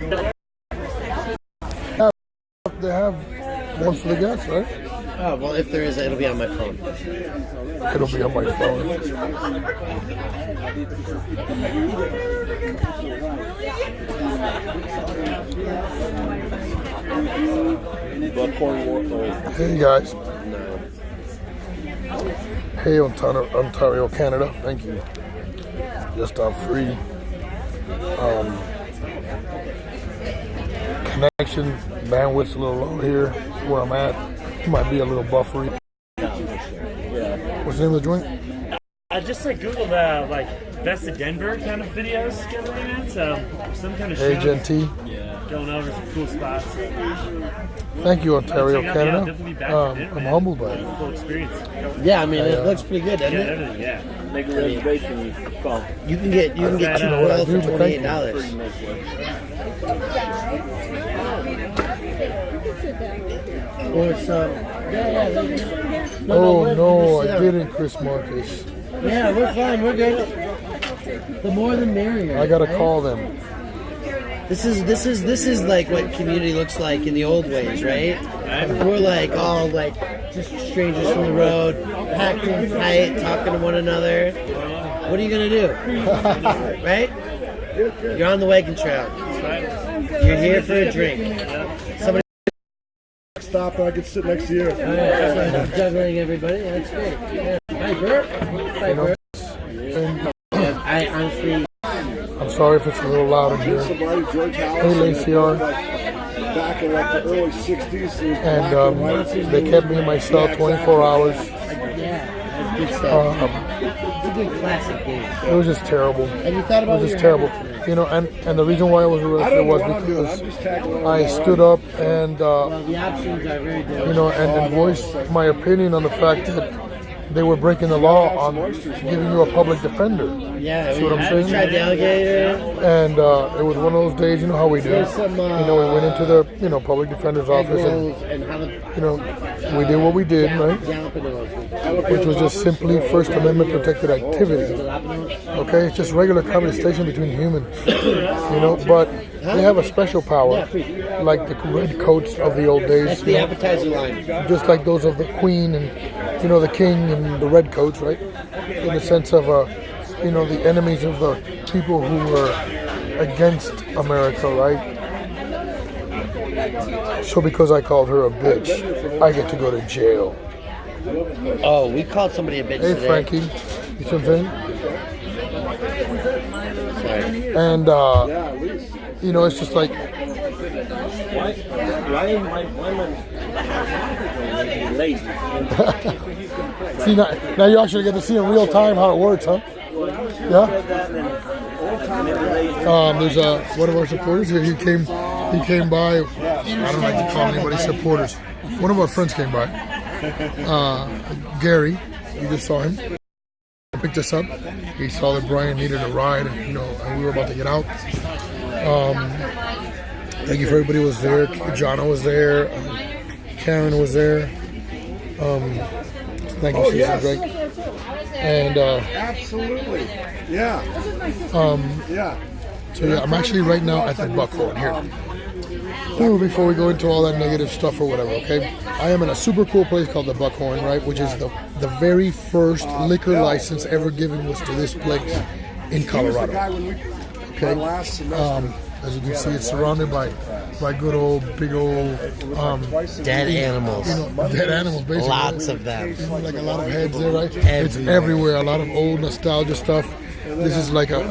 They have one for the guests, right? Oh, well, if there is, it'll be on my phone. It'll be on my phone. Hey guys. Hey Ontario, Canada. Thank you. Just on free. Connection bandwidth's a little low here where I'm at. It might be a little buffery. What's the name of the joint? I just Googled like best of Denver kind of videos together, man. So some kind of show. HNT. Going over some cool spots. Thank you, Ontario, Canada. Definitely back to Denver, I'm man. humbled by it. Full experience. Yeah, I mean it looks pretty good, doesn't it? Everything, yeah. Make a reservation. You can get $2 for $28. Or some. Oh no, I didn't, Chris Marcus. Yeah, we're fine. We're good. The more the merrier. I gotta call them. This is like what community looks like in the old ways, right? We're like all like just strangers from the road, packed in tight, talking to one another. What are you gonna do? Right? You're on the wagon trail. You're here for a drink. Somebody Stop and I can sit next to you. I'm juggling everybody. That's great. Yeah. Hi, Bert. Hi, Bert. I honestly. I'm sorry if it's a little loud in here. Hey, Lacey R. Back in like the early 60s. And they kept me in my cell 24 hours. Yeah, that's good stuff. It's a good classic game. It was just terrible. And you thought about it was just terrible. You know, and the reason why I was arrested was because I stood up and, Well, the options are very good. you know, and voiced my opinion on the fact that they were breaking the law on giving you a public defender. Yeah, See what I'm saying? tried the alligator. And it was one of those days, you know how we do. There's some, we went into the, public defender's office and, we did what we did, right? Which was just simply First Amendment protected activity. Okay, it's just regular conversation between humans. But they have a special power, like the red coats of the old days. That's the appetizer line. Just like those of the Queen and, the King and the red coats, right? In the sense of, the enemies of the people who were against America, right? So because I called her a bitch, I get to go to jail. Oh, we called somebody a bitch Hey, today. Frankie. You see what I'm saying? Sorry. And, it's just like... See, now you actually get to see in real time how it works, huh? Yeah? There's one of our supporters here. He came by. I don't like to call anybody supporters. One of our friends came by. Gary, you just saw him. He picked us up. He saw that Brian needed a ride, and and we were about to get out. Thank you for everybody who was there. Jana was there. Karen was there. Thank you, Susan Drake. And absolutely, yeah. So yeah, I'm actually right now at the Buckhorn here. Before we go into all that negative stuff or whatever, okay? I am in a super cool place called the Buckhorn, right? Which is the very first liquor license ever given was to this place in Colorado. Okay. As you can see, it's surrounded by good old, big old dead animals. Dead animals, basically. Lots of them. Like a lot of heads there, right? It's everywhere. A lot of old nostalgia stuff. This is like a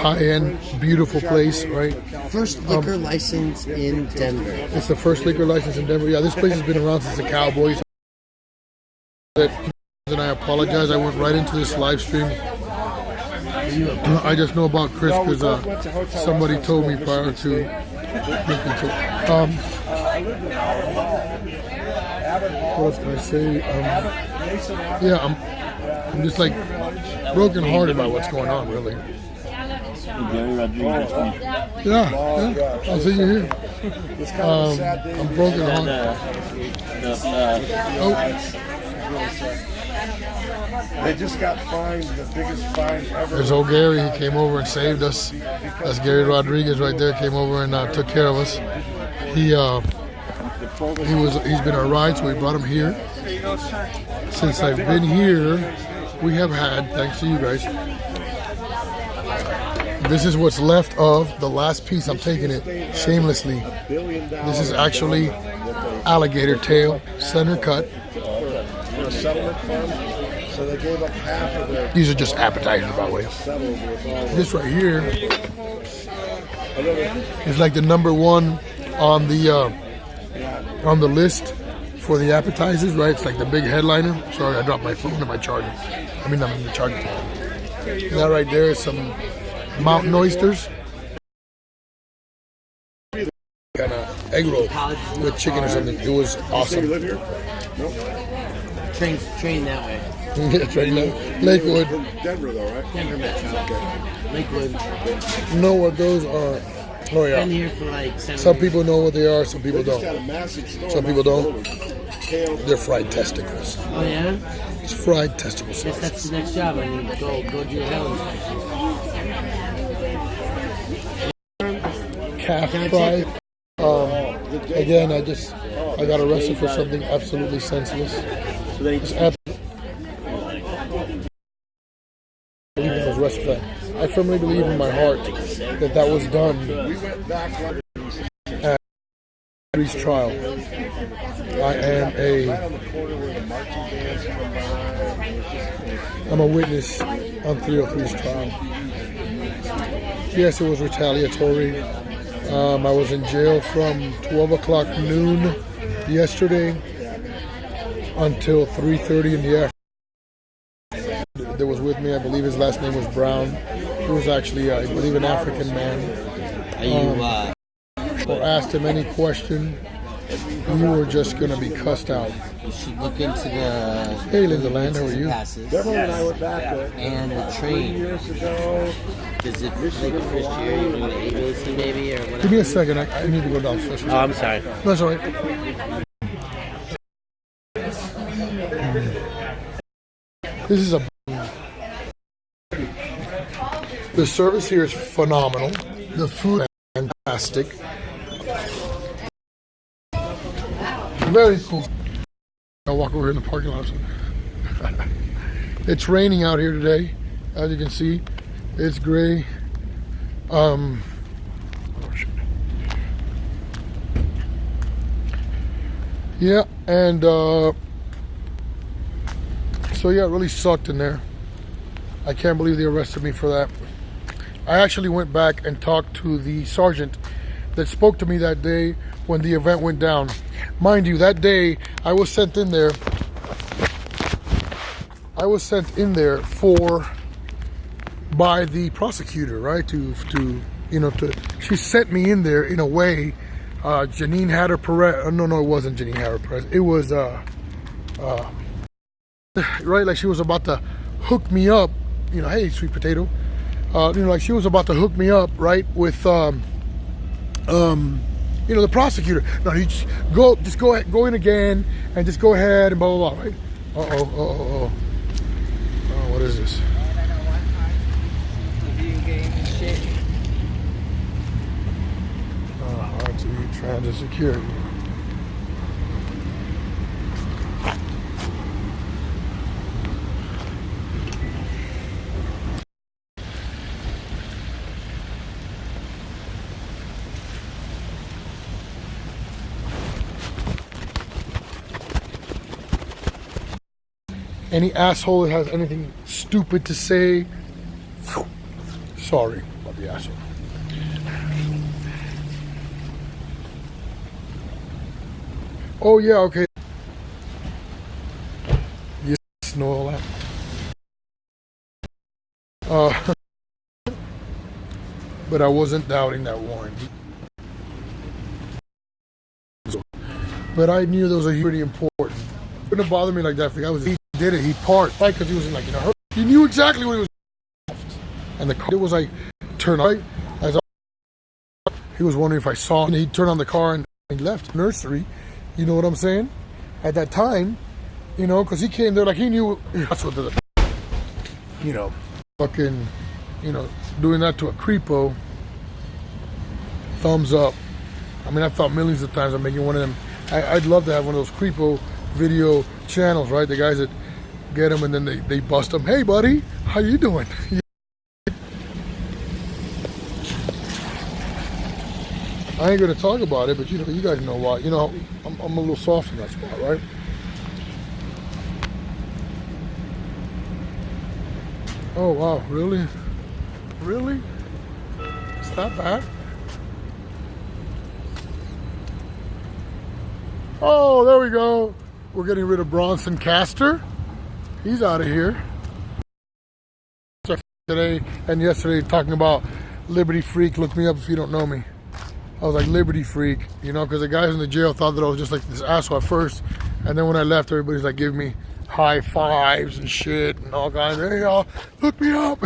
high-end, beautiful place, right? First liquor license in Denver. It's the first liquor license in Denver. Yeah, this place has been around since the Cowboys. And I apologize. I went right into this live stream. I just know about Chris because somebody told me prior to. What else can I say? I'm just like broken hearted about what's going on, really. Yeah, I'll see you here. I'm broken hearted. They just got fined the biggest fine ever. There's old Gary. He came over and saved us. That's Gary Rodriguez right there. Came over and took care of us. He's been our ride, so we brought him here. Since I've been here, we have had, thanks to you guys, this is what's left of the last piece. I'm taking it shamelessly. This is actually alligator tail, center cut. For a settlement fund, so they gave up half of their. These are just appetizers, by the way. This right here is like the number one on the list for the appetizers, right? It's like the big headliner. Sorry, I dropped my phone and my charger. I mean, I'm in the charger. That right there is some mountain oysters. Kind of egg roll with chicken or something. It was awesome. You live here? No. Train that way. It's right now. Lakewood. From Denver, though, right? Denver Metro. Lakewood. Know what those are? Oh Been yeah. here for like 7 Some years. people know what they are. Some people They just had a don't. massive storm. Some people don't. Hail. They're fried testicles. Oh yeah? It's fried testicle Guess sauce. that's the next job I need. Go do your hell. Calf fry. Again, I got arrested for something absolutely senseless. I firmly believe in my heart that was done at Free's trial. I'm a witness on 303's trial. Yes, it was retaliatory. I was in jail from 12 o'clock noon yesterday until 3:30 in the afternoon. That was with me, I believe his last name was Brown. He was actually, I believe, an African man. Are you Or asked him any question, you were just going to be cussed out. you should look into the Hey, Linda Land, how are you? passes Deborah and I went back and the 3 train. years ago. Is it like the first year you go to ABC maybe or whatever? Give me a second, I need to go downstairs. Oh, I'm sorry. That's all right. This is a. The service here is phenomenal. The food is fantastic. Very cool. I'll walk over here in the parking lot. It's raining out here today, as you can see. It's gray. Oh, shit. Yeah, and so yeah, it really sucked in there. I can't believe they arrested me for that. I actually went back and talked to the sergeant that spoke to me that day when the event went down. Mind you, that day I was sent in there. By the prosecutor, right? She sent me in there in a way. Janine Hatter Perez. No, it wasn't Janine Hatter Perez. It was right, like she was about to hook me up. Hey, sweet potato. Like she was about to hook me up, right, with the prosecutor. No, you just go in again, and just go ahead and blah blah blah, right? Oh, what is this? RTV Transit Security. Any asshole that has anything stupid to say, sorry about the asshole. Oh yeah, okay. Yes, know all that. But I wasn't doubting that warrant. But I knew those were pretty important. It wouldn't have bothered me like that if the guy was. He did it. He parked, right? Because he was in hurry. He knew exactly what he was. And the car was like, turn right. He was wondering if I saw, and he turned on the car and he left nursery. You know what I'm saying? At that time, because he came there like he knew. That's what you know, fucking, you know, doing that to a creepo, thumbs up. I mean, I thought millions of times I'm making one of them. I'd love to have one of those creepo video channels, right? The guys that get them and then they bust them. Hey, buddy, how you doing? I ain't gonna talk about it, but you know, you guys know why. You know, I'm a little soft in that spot, right? Oh wow, really? Really? It's that bad? Oh, there we go. We're getting rid of Bronson Castor. He's out of here. Today and yesterday talking about Liberty Freak. Look me up if you don't know me. I was like Liberty Freak, you know, because the guys in the jail thought that I was just like this asshole at first. And then when I left, everybody's like giving me high fives and shit and all kinds of, hey y'all, look me up.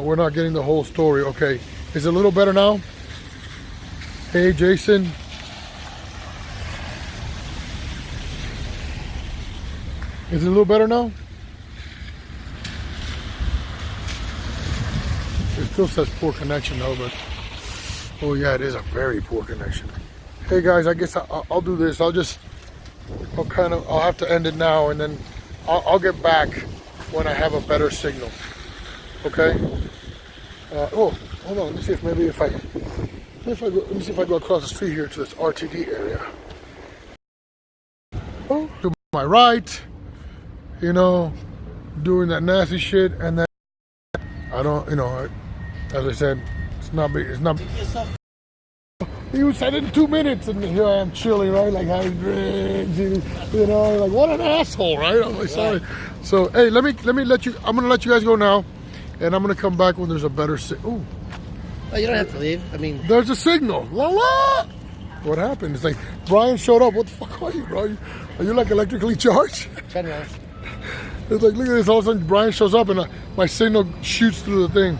We're not getting the whole story. Okay, is it a little better now? Hey Jason. Is it a little better now? It still says poor connection though, but oh yeah, it is a very poor connection. Hey guys, I guess I'll do this. I'll have to end it now, and then I'll get back when I have a better signal. Okay. Oh, hold on. Let me see if let me see if I go across the street here to this RTD area. Oh, to my right, you know, doing that nasty shit, and then I don't, you know, as I said, it's not. He said it in 2 minutes, and here I am chilling, right, like having drinks, you know, like what an asshole, right? I'm like, sorry. So hey, let me let you. I'm gonna let you guys go now, and I'm gonna come back when there's a better signal. Oh, you don't have to leave. I mean, there's a signal. La la. What happened? It's like Brian showed up. What the fuck are you, bro? Are you like electrically charged? It's like, look at this. All of a sudden, Brian shows up, and my signal shoots through the thing.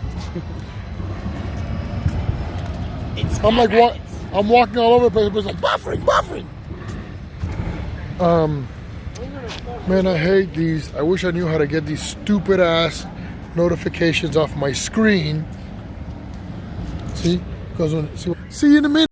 I'm like, what? I'm walking all over the place, but it's like buffering. Man, I hate these. I wish I knew how to get these stupid ass notifications off my screen. See? See you in a minute.